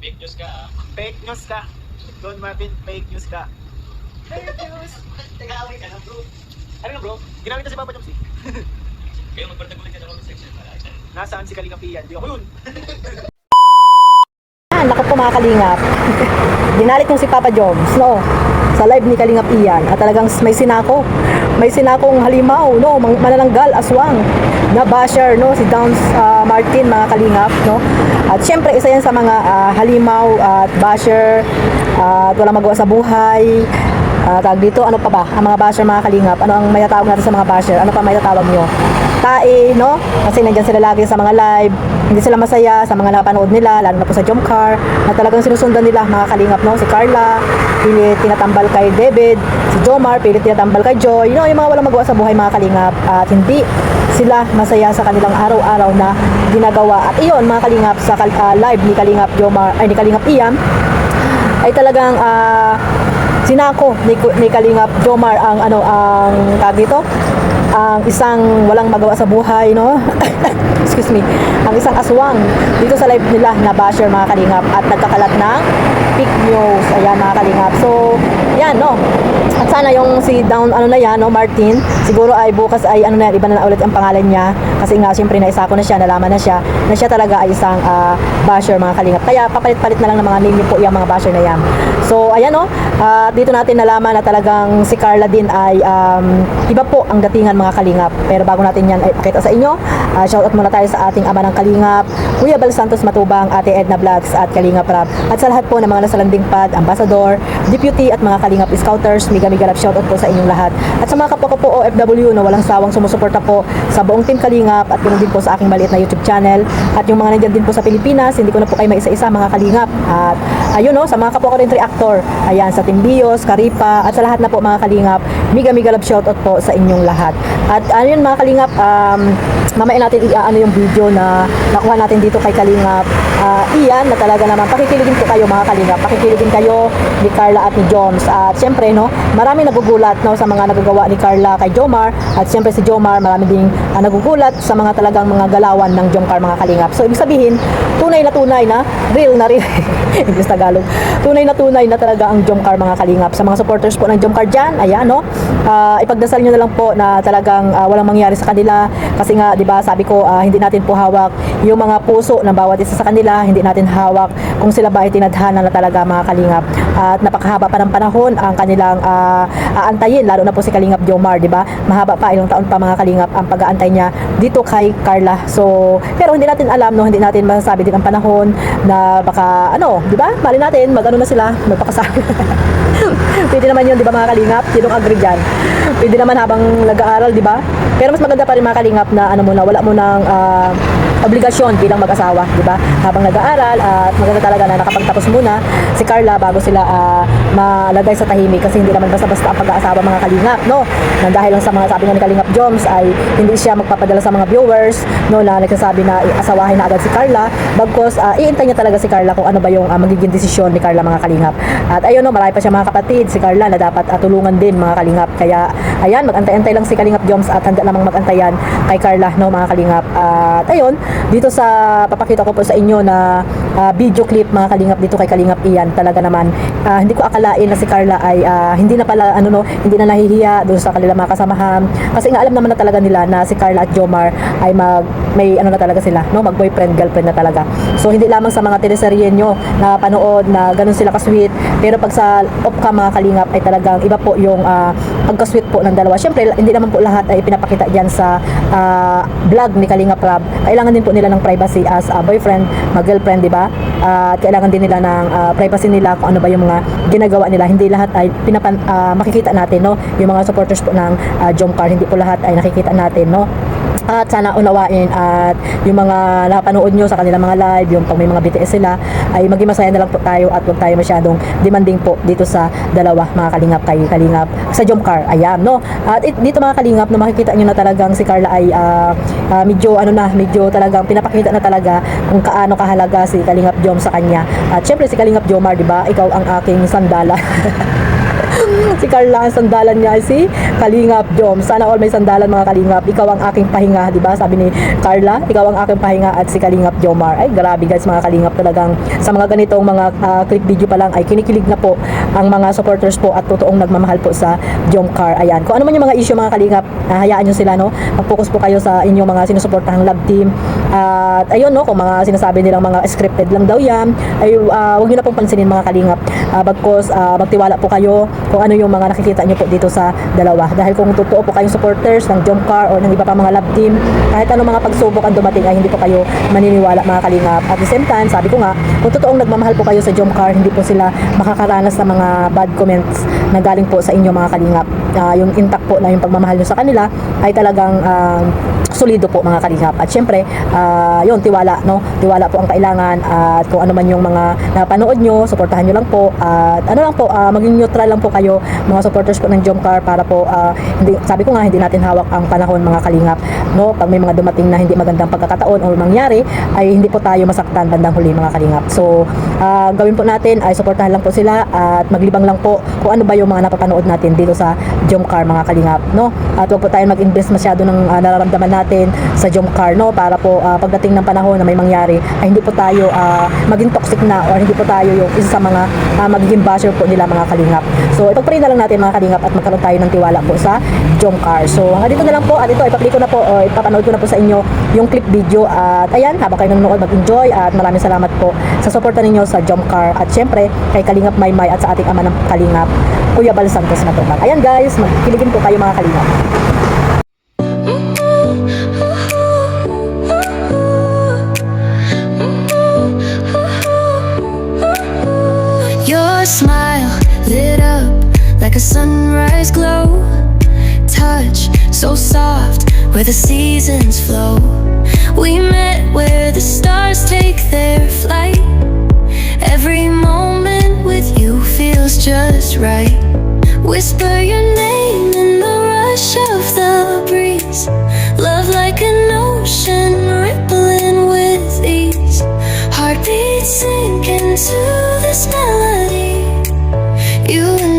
Fake news ka ah. Fake news ka. Don Marvin, fake news ka. Fake news. Nag-aaway ka na bro. Ano na bro? Ginamit na si Papa Joms eh. Kayo magpartagulit ka na comment section para. Nasaan si Kalinga Pian? Di ako yun. Naku po mga kalingap. Dinalit yung si Papa Joms, no? Sa live ni Kalingap Ian. At talagang may sinako. May sinakong halimaw, no? Manananggal, aswang. Na basher, no? Si Downs Martin, mga kalingap, no? At syempre, isa yan sa mga halimaw at basher. At walang magawa sa buhay. Tawag dito, ano pa ba? Ang mga basher, mga kalingap. Ano ang mayatawag natin sa mga basher? Ano pa mayatawag nyo? Tae, no? Kasi nandyan sila lagi sa mga live. Hindi sila masaya sa mga napanood nila, lalo na po sa Jomcar, na talagang sinusundan nila, mga kalingap, no? Si Carla, pilit tinatambal kay David. Si Jomar, pilit tinatambal kay Joy. You know, yung mga walang magawa sa buhay, mga kalingap. At hindi sila masaya sa kanilang araw-araw na ginagawa. At iyon, mga kalingap, sa live ni Kalingap Jomar, ay ni Kalingap Ian, ay talagang sinako ni Kalingap Jomar ang tawag dito, ang isang walang magawa sa buhay, no? Excuse me. Ang isang aswang dito sa live nila na basher, mga kalingap, at nagkakalat ng fake news. Ayan, mga kalingap. So, yan, no? At sana yung si Down, na yan, no, Martin, siguro ay bukas ay, iba na ulit ang pangalan niya. Kasi nga, siyempre, naisako na siya, nalaman na siya talaga ay isang basher, mga kalingap. Kaya, papalit-palit na lang ng mga name po yung mga basher na yan. So, ayan, no? Dito natin nalaman na talagang si Carla din ay iba po ang datingan, mga kalingap. Pero bago natin yan ay pakita sa inyo, shoutout muna tayo sa ating ama ng kalingap, Kuya Bal Santos Matubang, Ate Edna Vlogs at Kalingap Rab. At sa lahat po ng mga nasa landing pad, ambassador, deputy at mga kalingap scouters, miga-miga love shoutout po sa inyong lahat. At sa mga kapwa ko po OFW na walang sawang sumusuporta po sa buong team Kalingap at ganoon din po sa aking maliit na YouTube channel. At yung mga nandyan din po sa Pilipinas, hindi ko na po kayo maisa-isa, mga kalingap. At ayun, no, sa mga kapwa ko rin reactor, ayan, sa Team Bios, Karipa, at sa lahat na po, mga kalingap, miga-miga love shoutout po sa inyong lahat. At ayun, mga kalingap, mamaya natin yung video na nakuha natin dito kay Kalingap Ian, na talaga naman pakikiligin po kayo, mga kalingap, pakikiligin kayo ni Carla at ni Joms. At syempre, no, marami nagugulat, no, sa mga nagagawa ni Carla kay Jomar, at syempre si Jomar marami ding nagugulat sa mga talagang mga galawan ng Jomcar, mga kalingap. So ibig sabihin, tunay na real na real English Tagalog, tunay na talaga ang Jomcar, mga kalingap. Sa mga supporters po ng Jomcar dyan, ayan, no, ipagdasal nyo na lang po na talagang walang mangyari sa kanila. Kasi nga, di ba, sabi ko, hindi natin po hawak yung mga puso ng bawat isa sa kanila, hindi natin hawak kung sila ba ay tinadhana na talaga, mga kalingap. At napakahaba pa ng panahon ang kanilang aantayin, lalo na po si Kalingap Jomar, di ba? Mahaba pa, ilang taon pa, mga kalingap, ang pag-aantay niya dito kay Carla. So, pero hindi natin alam, no, hindi natin masasabi din ang panahon na baka, di ba? Mali natin, na sila, magpakasal. Pwede naman yun, di ba, mga kalingap? Sinong agree dyan? Pwede naman habang nag-aaral, di ba? Pero mas maganda pa rin, mga kalingap, na wala mo ng obligasyon bilang mag-asawa, di ba? Habang nag-aaral, at maganda talaga na nakapagtapos muna si Carla bago sila malagay sa tahimik, kasi hindi naman basta-basta ang pag-aasawa, mga kalingap, no? Na dahil lang sa mga sabi nga ni Kalingap Joms ay hindi siya magpapadala sa mga viewers, no, na nagsasabi na asawahin na agad si Carla, bagkos iintay niya talaga si Carla kung ano ba yung magiging desisyon ni Carla, mga kalingap. At ayun, no, marami pa siya mga kapatid, si Carla, na dapat tulungan din, mga kalingap. Kaya ayan, mag-antay-antay lang si Kalingap Joms at handa namang mag-antayan kay Carla, no, mga kalingap. At ayun, dito sa papakita ko po sa inyo na video clip, mga kalingap, dito kay Kalingap Ian, talaga naman hindi ko akalain na si Carla ay hindi na pala hindi na nahihiya doon sa kanilang mga kasamahan, kasi nga alam naman na talaga nila na si Carla at Jomar ay may na talaga sila, no, mag boyfriend girlfriend na talaga. So hindi lamang sa mga teleserye nyo na panood na ganun sila ka-sweet, pero pag sa off-cam, mga kalingap, ay talagang iba po yung pagka-sweet po ng dalawa. Syempre hindi naman po lahat ay pinapakita diyan sa vlog ni Kalingap Rab. Kailangan din po nila ng privacy as boyfriend, mag-girlfriend, di ba? At kailangan din nila ng privacy nila kung ano ba yung mga ginagawa nila. Hindi lahat ay makikita natin, no? Yung mga supporters po ng Jomcar, hindi po lahat ay nakikita natin, no? At sana unawain at yung mga napanood nyo sa kanilang mga live, yung pag may mga BTS sila, ay maging masaya na lang po tayo at huwag tayo masyadong demanding po dito sa dalawa, mga kalingap, kay Kalingap sa Jomcar. Ayan, no? At dito, mga kalingap, na makikita nyo na talagang si Carla ay medyo talagang pinapakita na talaga kung kaano kahalaga si Kalingap Jom sa kanya. At syempre si Kalingap Jomar, di ba? Ikaw ang aking sandala. Si Carla, ang sandalan niya ay si Kalingap Jom. Sana all may sandalan mga Kalingap. Ikaw ang aking pahinga, di ba? Sabi ni Carla, ikaw ang aking pahinga at si Kalingap Jomar. Ay, grabe guys mga Kalingap, talagang sa mga ganitong mga clip video pa lang ay kinikilig na po ang mga supporters po at totoong nagmamahal po sa Jomcar. Ayan. Kung ano man yung mga issue mga Kalingap, hayaan nyo sila, no? Mag-focus po kayo sa inyong mga sinusuportahang love team. At ayun, no, kung mga sinasabi nilang mga scripted lang daw yan, ay huwag nyo na pong pansinin mga Kalingap. Bagkos magtiwala po kayo kung ano yung mga nakikita nyo po dito sa dalawa. Dahil kung totoo po kayong supporters ng Jomcar or ng iba pa mga love team, kahit anong mga pagsubok ang dumating ay hindi po kayo maniniwala mga Kalingap. At the same time, sabi ko nga, kung totoong nagmamahal po kayo sa Jomcar, hindi po sila makakaranas ng mga bad comments na galing po sa inyo mga Kalingap. Yung intact po na yung pagmamahal nyo sa kanila ay talagang solido po mga Kalingap. At syempre, yun, tiwala, no? Tiwala po ang kailangan at kung ano man yung mga napanood nyo, suportahan nyo lang po at ano lang po, maging neutral lang po kayo mga supporters po ng Jomcar para po, hindi, sabi ko nga, hindi natin hawak ang panahon mga Kalingap, no? Pag may mga dumating na hindi magandang pagkakataon o mangyari, ay hindi po tayo masaktan bandang huli mga Kalingap. So, gawin po natin ay suportahan lang po sila at maglibang lang po kung ano ba yung mga napapanood natin dito sa Jomcar mga Kalingap, no? At huwag po tayo mag-invest masyado ng nararamdaman natin sa Jomcar, no? Para po pagdating ng panahon na may mangyari ay hindi po tayo maging toxic na or hindi po tayo yung isa sa mga magiging basher po nila mga Kalingap. So ipag-pray na lang natin mga Kalingap at magkaroon tayo ng tiwala po sa Jomcar. So hanggang dito na lang po at ito ipapli ko na po o ipapanood ko na po sa inyo yung clip video at ayan, habang kayo nanonood mag-enjoy at maraming salamat po sa suporta ninyo sa Jomcar at syempre kay Kalingap Maymay at sa ating ama ng Kalingap, Kuya Bal Santos Matubang. Ayan guys, magkiligin po kayo mga Kalingap. Your smile lit up like a sunrise glow. Touch so soft where the seasons flow. We met where the stars take their flight. Every moment with you feels just right. Whisper your name in the rush of the breeze. Love like an ocean rippling with ease. Heartbeats sink into this melody. You and